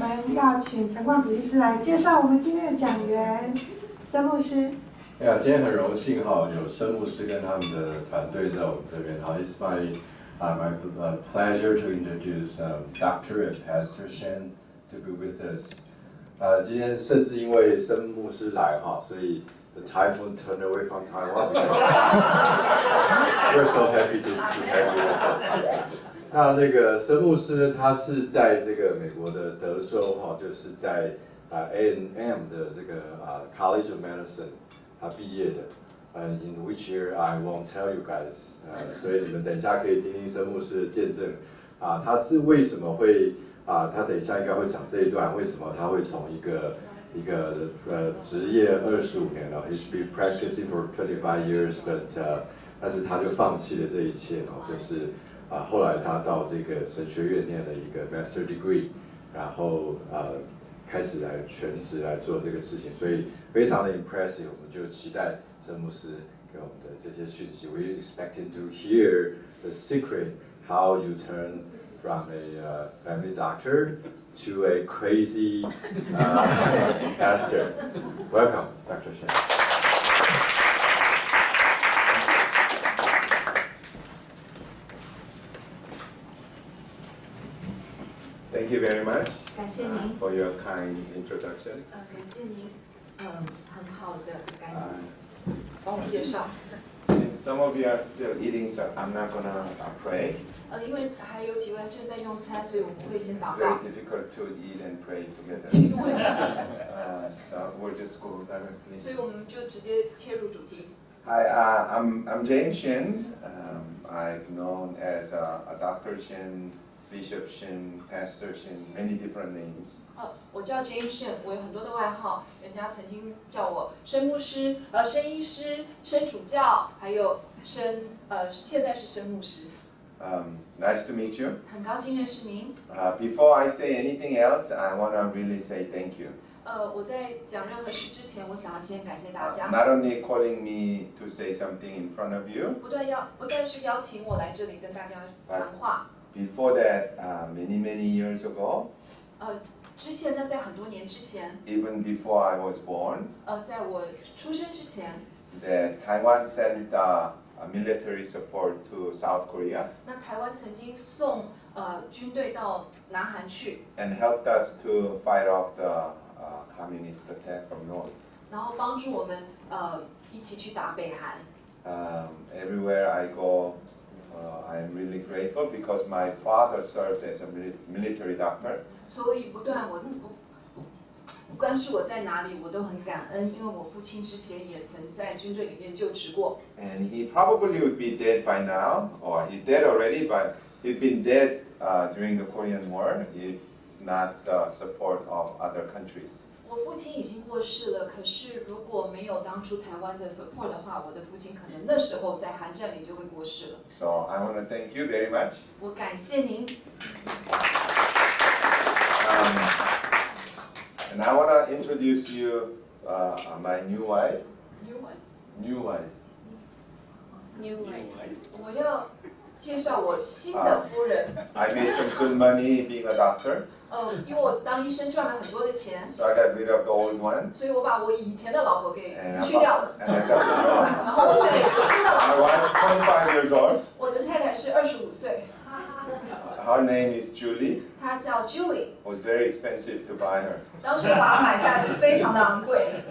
们要请陈冠甫医师来介绍我们今天的讲员申牧师。今天很荣幸有申牧师跟他们的团队在我们这边。It's my pleasure to introduce Dr. and Pastor Shen to be with us. 今天甚至因为申牧师来所以 the typhoon turned away from Taiwan. We're so happy to have you with us. 那个申牧师他是在这个美国的德州就是在A&M 的这个College of Medicine 他毕业的。In which year I won't tell you guys. 所以你们等一下可以听听申牧师的见证。他是为什么会他等一下应该会讲这一段，为什么他会从一个职业25年了 ，He's been practicing for 25 years, but 但是他就放弃了这一切就是后来他到这个神学院念了一个 Master Degree， 然后开始来全职来做这个事情，所以非常的 impressive， 我们就期待申牧师给我们的这些讯息。We expecting to hear the secret how you turn from a family doctor to a crazy pastor. Welcome, Dr. Shen. Thank you very much 感谢您 for your kind introduction. 感谢您很好的帮我介绍。 Since some of you are still eating, so I'm not gonna pray. 因为还有几位正在用餐，所以我们会先 It's 祷 very 告。 difficult to eat and pray together. So we'll just go directly. 所以我们就直接切入主题。 Hi, I'm James Shin. I've known as a Dr. Shin, Bishop Shin, Pastor Shin, many different names. 我叫 James Shen， 我有很多的外号，人家曾经叫我申牧师、申医师、申主教，还有现在是申牧师。 Nice to meet you. 很高兴认识您。 Before I say anything else, I want to really say thank you. 我在讲任何事之前，我想要先感谢大家。 Not only calling me to say something in front of you. 不但是邀请我来这里跟大家谈话。 Before that, many years ago. 之前呢，在很多年之前。 Even before I was born. 在我出生之前。 That Taiwan sent military support to South Korea. 那台湾曾经送军队到南韩去。 And helped us to fight off the communist attack from north. 然后帮助我们一起去打北韩。 Everywhere I go, I'm really grateful because my father served as a military doctor. 所以不管是我在哪里，我都很感恩，因为我父亲之前也曾在军队里面就职过。 And he probably would be dead by now, or he's dead already, but he'd been dead during the Korean War if not the support of other countries. 我父亲已经过世了，可是如果没有当初台湾的 support 的话，我的父亲可能那时候在韩战里就会过世了。 So I want to thank you very much. 我感谢您。 And I want to introduce you my new wife. New wife. 我要介绍我新的夫人。 I made some good money being a doctor. 因为我当医生赚了很多的钱， So I got rid of the old one. 所以我把我以前的老婆给 And 去掉了。 I got the new one. 然后我现在有新的老 My 婆。 wife is 25 years old. 我的太太是25岁。 Her name is Julie. 她叫 Julie。 It was very expensive to buy her. 当时我把她买下来是非常的昂贵。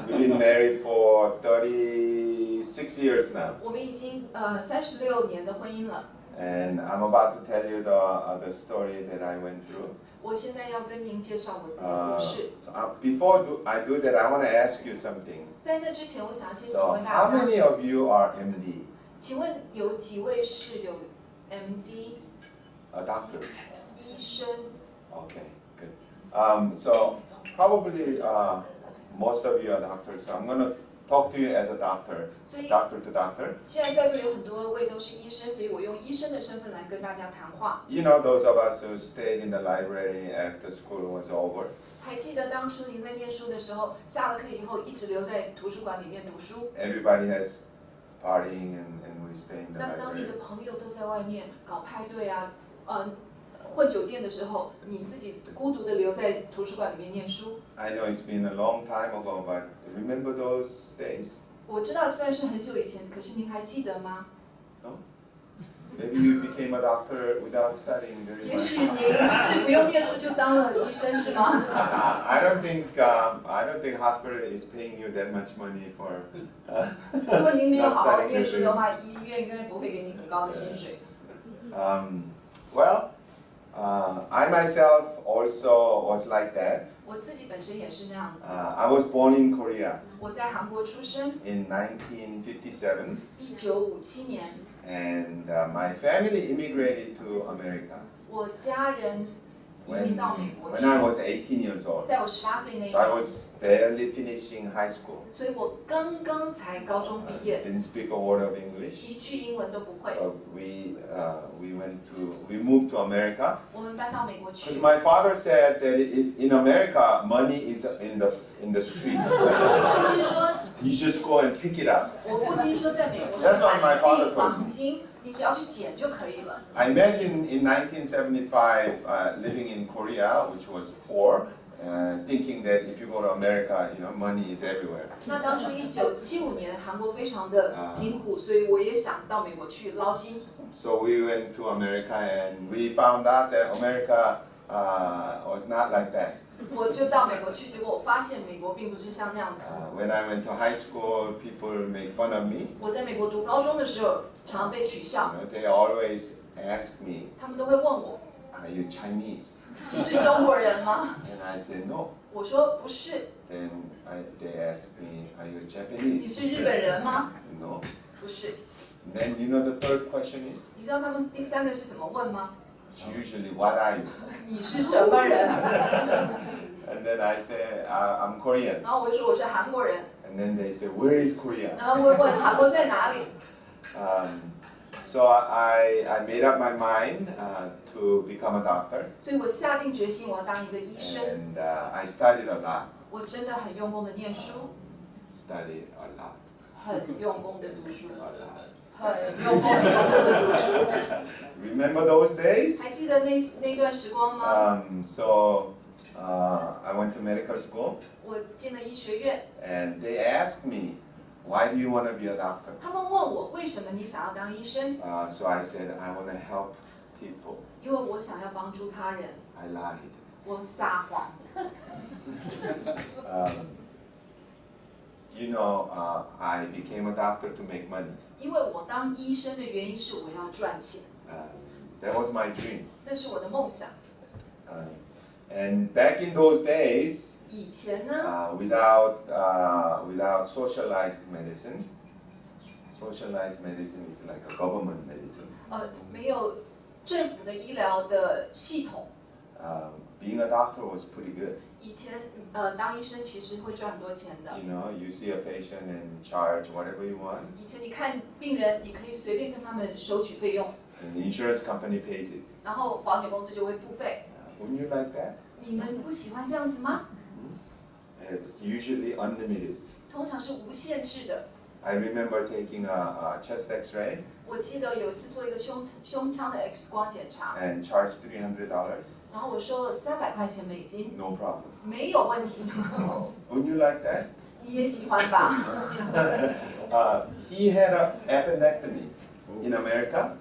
We've been married for 36 years now. 我们已经36年的婚姻了。 And I'm about to tell you the story that I went through. 我现在要跟您介绍我自己的故事。 So before I do that, I want to ask you something. 在那之前，我想先请 So 问大 how 家， many of you are MD? 请问有几位是有 MD A doctor. 医生？ Okay, good. So probably most of you are doctors. So I'm going to talk to you as a doctor, 所以 doctor to doctor. 既然在座有很多位都是医生，所以我用医生的身份来跟大家谈话。 You know those of us who stayed in the library after school was over. 还记得当初您在念书的时候，下了课以后一直留在图书馆里面读书。 Everybody has partying and we stay in the 那当你 library. 的朋友都在外面搞派对啊，混酒店的时候，你自己孤独的留在图书馆里面念书。I know it's been a long time ago, but remember those days? 我知道虽然是很久以前，可是您还记得吗？ No? Maybe you became a doctor without studying very 也 much. 许您是不用念书就当了医生，是吗？ I don't think hospital is paying you that much money for. 如果您没有好好念书的话，医院应该不会给你很高的薪水。Well, I myself also was like that. 我自己本身也是那样子。I was born in Korea 我在韩国出生， in 1957, 1957年， and my family immigrated to America 我家人移民到美国 when 去。 I was 18 years old. 在我18岁那一 So I 年， was barely finishing high school. 所以我刚刚才高中毕业， Didn't speak a word of English. 一句英文都不会。 We moved to America 我们搬到美国去 because。my father said that if in America money is in the street. 父亲说， You just go and pick it up. 我父亲说，在美国是 That's what my 满 father 地 told me. 黄金，你只要去捡就可以了。 I imagine in 1975 living in Korea, which was poor, thinking that if you go to America, money is everywhere. 那当初1975年，韩国非常的贫苦，所以我也想到美国去捞金。 So we went to America and we found out that America was not like that. 我就到美国去，结果我发现美国并不是像那样子。 When I went to high school, people make fun of me. 我在美国读高中的时候，常常被取笑， They always ask me, 他们都会问我 "Are you Chinese?" 你是中国人吗？ And I said, "No." 我说不是。 Then they asked me, "Are you 你 Japanese?" 是日本人吗？ I said, "No." 不是。 And then you know the third question is? 你知道他们第三个是怎么问吗？ It's usually, "What are you?" 你是什么人？ And then I say, "I'm Korean." 然后我就说我是韩国人， And then they say, "Where is Korea?" 然后我问韩国在哪里？ So I made up my mind to become a doctor, 所以我下定决心我要当一个医生。 and I studied a lot. 我真的很用功的念书， Studied a lot, 很用功的读书， a lot. 很用功的读书。 Remember those days? 还记得那段时光吗？ So I went to medical school, 我进了医学院， and they asked me, "Why do you want to be a doctor?" 他们问我为什么你想要当医生？ So I said, "I want to help people." 因为我想要帮助他人， I lied. 我撒谎。 I became a doctor to make money. 因为我当医生的原因是我要赚钱， That was my dream. 那是我的梦想。 And back in those days, 以前呢， without socialized medicine is like a government medicine. 没有政府的医疗的系统。 Being a doctor was pretty good. 以前当医生其实会赚很多钱的。 You see a patient and charge whatever you want, 以前你看病人，你可以随便跟他们收取费用， and the insurance company pays it. 然后保险公司就会付费。 Wouldn't you like that? 你们不喜欢这样子吗？ It's usually unlimited. 通常是无限制的。 I remember taking a chest X-ray 我记得有一次做一个胸腔的 X 光检查， and charged $300. 然后我收了300块钱美金， No problem. 没有问题。 Wouldn't you like that? 你也喜欢吧？ He had an appendectomy in America.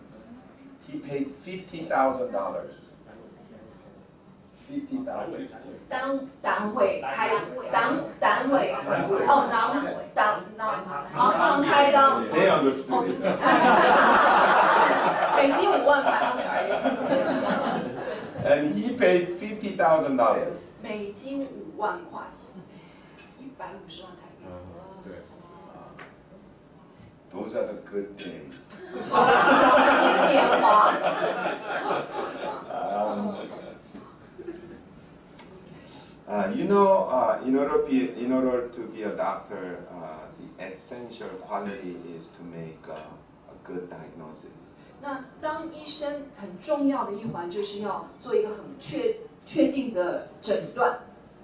He paid $50,000. $50,000. 单位开单位哦，常开刀。 They understood it. 美金5万块 ，I'm sorry。 And he paid $50,000. 美金5万块，150万台币。 Those are the good days. 黄金年华。 In order to be a doctor, the essential quality is to make a good diagnosis. 那当医生很重要的一环就是要做一个很确定的诊断。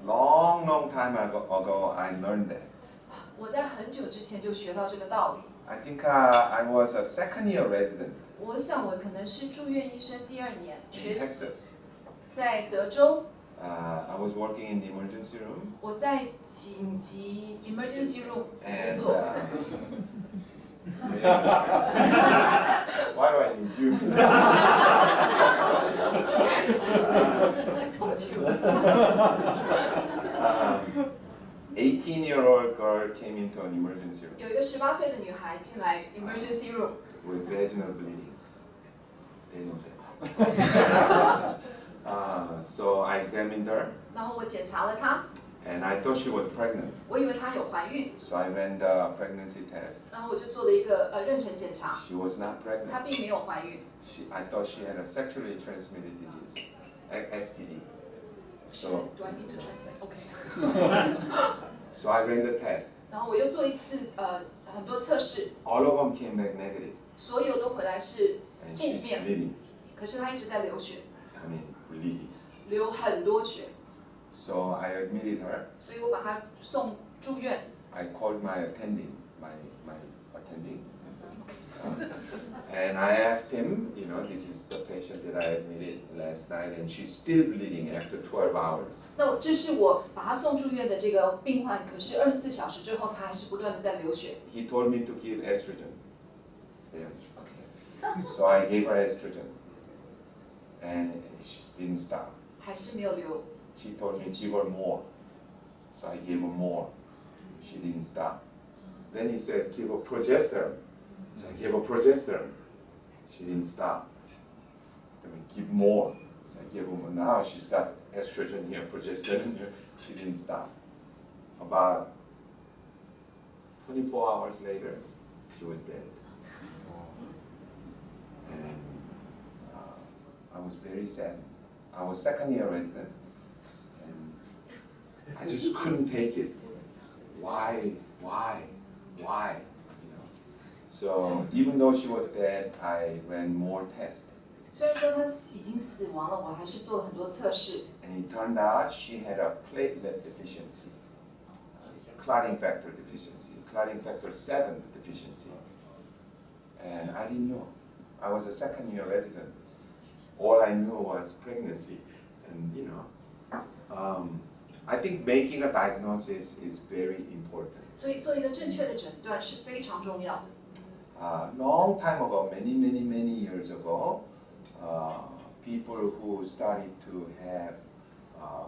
Long time ago, I learned that. 我在很久之前就学到这个道理。 I think I was a second-year resident 我想我可能是住院医生第2年， in Texas. 在德州， I was working in the emergency room, 我在紧急 emergency room 工 and 作。why do I need you? I told you. 18-year-old girl came into an emergency room 有一个18岁的女孩进来 emergency room， with vaginal bleeding. They know that. So I examined her, 然后我检查了她， and I thought she was pregnant. 我以为她有怀孕， So I ran the pregnancy test. 然后我就做了一个妊娠检查， She was not 她 pregnant. 并没有怀孕。 I thought she had a sexually transmitted disease, STD. So, Do I need to translate? OK。 so I ran the test. 然后我又做一次很多测试， All of them came back negative, 所有都回来是 and 负 she's 面， bleeding. 可是她一直在流血， I mean, bleeding. 流很多血， So I admitted her. 所以我把她送住院。 I called my attending, my attending, and I asked him, this is the patient that I admitted last night, and she's still bleeding after 12 hours. 那这是我把她送住院的这个病患，可是24小时之后，她还是不断的在流血。 He told me to give estrogen. Yeah. OK， So I gave her estrogen, and she didn't stop. 还是没有流。 She told me give her more, so I gave her more. She didn't stop. Then he said give her progesterone, so I gave her progesterone. She didn't stop. Then we give more, so I gave her more. Now she's got estrogen here, progesterone here. She didn't stop. About 24 hours later, she was dead. And I was very sad. I was second-year resident, and I just couldn't take it. Why? So even though she was dead, I ran more tests, 虽然说她已经死亡了，我还是做了很多测试。 and it turned out she had a platelet deficiency, clotting factor deficiency, clotting factor 7 deficiency, and I didn't know. I was a second-year resident. All I knew was pregnancy, and I think making a diagnosis is very important. 所以做一个正确的诊断是非常重要的。 Long time ago, many years ago, people who started to have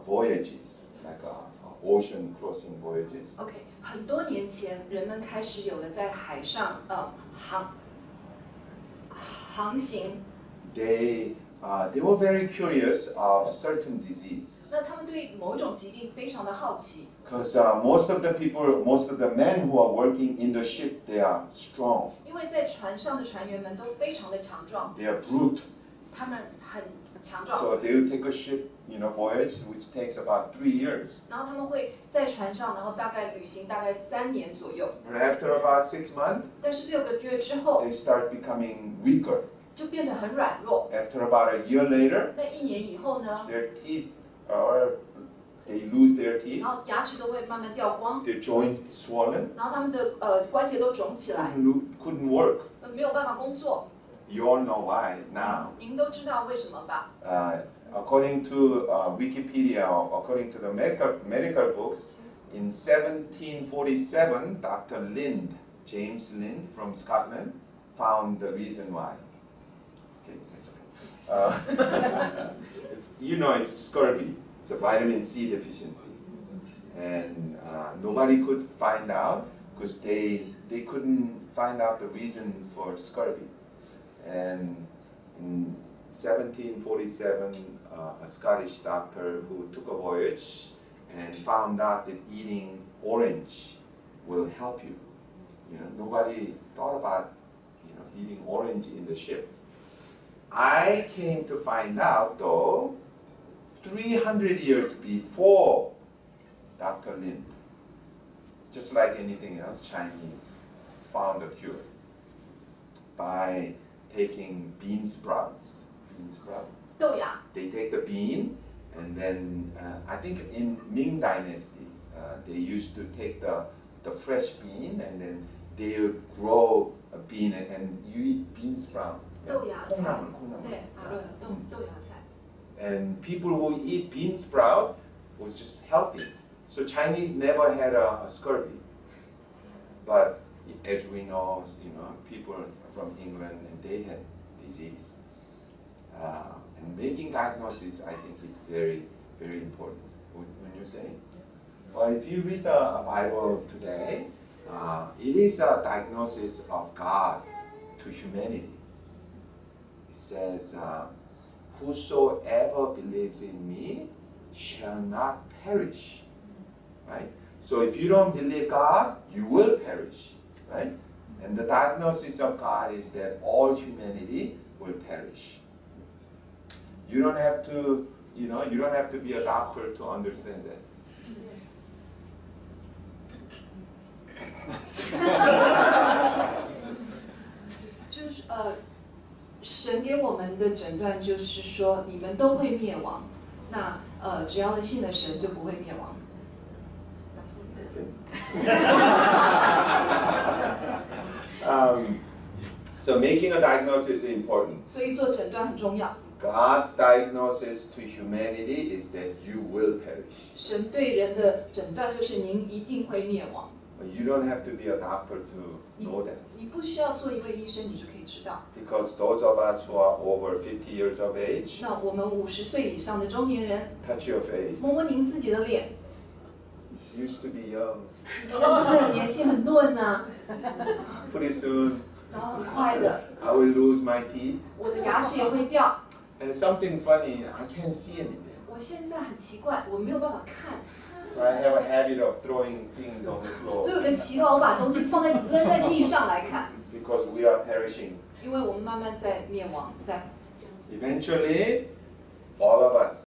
voyages, like ocean crossing voyages, OK， 很多年前，人们开始有了在海上航行。 they were very curious of certain disease. 那他们对某种疾病非常的好奇， Because most of the men who are working in the ship, they are strong. 因为在船上的船员们都非常的强壮， They are brute. 他们很强壮， So they will take a ship, voyage, which takes about 3 years. 然后他们会在船上，然后大概旅行大概3年左右， But after about 6 months, 但是6个月之后 they start becoming weaker. 就变得很软弱。 After about a year later, 那1年以后呢， their teeth they lose their 然 teeth, 后牙齿都会慢慢掉光， their joints swollen, 然后他们的关节都肿起来， couldn't work. 没有办法工作。 You all know why now. 您都知道为什么吧？ According to Wikipedia, or according to the medical books, in 1747, Dr. Lind, James Lind from Scotland, found the reason why. Okay, that's okay. It's scurvy. It's a vitamin C deficiency, and nobody could find out because they couldn't find out the reason for scurvy. And in 1747, a Scottish doctor who took a voyage and found out that eating orange will help you. Nobody thought about eating orange in the ship. I came to find out though, 300 years before Dr. Lind, just like anything else, Chinese found a cure by taking bean sprouts.豆芽， They take the bean, and then I think in Ming Dynasty, they used to take the fresh bean, and then they would grow a bean, and you eat bean sprout. 豆芽菜， 콩나물. 对，豆芽菜。And people who eat bean sprout was just healthy. So Chinese never had a scurvy. But as we know, people from England, and they had disease. And making diagnosis, I think, is very, very important. When you say, well, if you read the Bible today, it is a diagnosis of God to humanity. It says, whosoever believes in me shall not perish. Right? So if you don't believe God, you will perish. Right? And the diagnosis of God is that all humanity will perish. You don't have to, you don't have to be a doctor to understand that. 就是神给我们的诊断就是说，你们都会灭亡。那只要信了神，就不会灭亡。So making a diagnosis is important. 所以做诊断很重要。 God's diagnosis to humanity is that you will perish. 神对人的诊断就是您一定会灭亡。 But you don't have to be a doctor to know that. 你不需要做一位医生，你就可以知道。 Because those of us who are over 50 years of age, 那我们50岁以上的中年人， touch your face. 摸摸您自己的脸， Used to be young. 以前是不是很年轻、很嫩啊？ Pretty soon, 然后很快的， I will lose my teeth. 我的牙齿也会掉。 And something funny, I can't see anything. 我现在很奇怪，我没有办法看， So I have a habit of throwing things on the 所以 floor. 有个习惯，我把东西放在扔在地上来看， Because we are perishing. 因为我们慢慢在灭亡，在 Eventually, all of us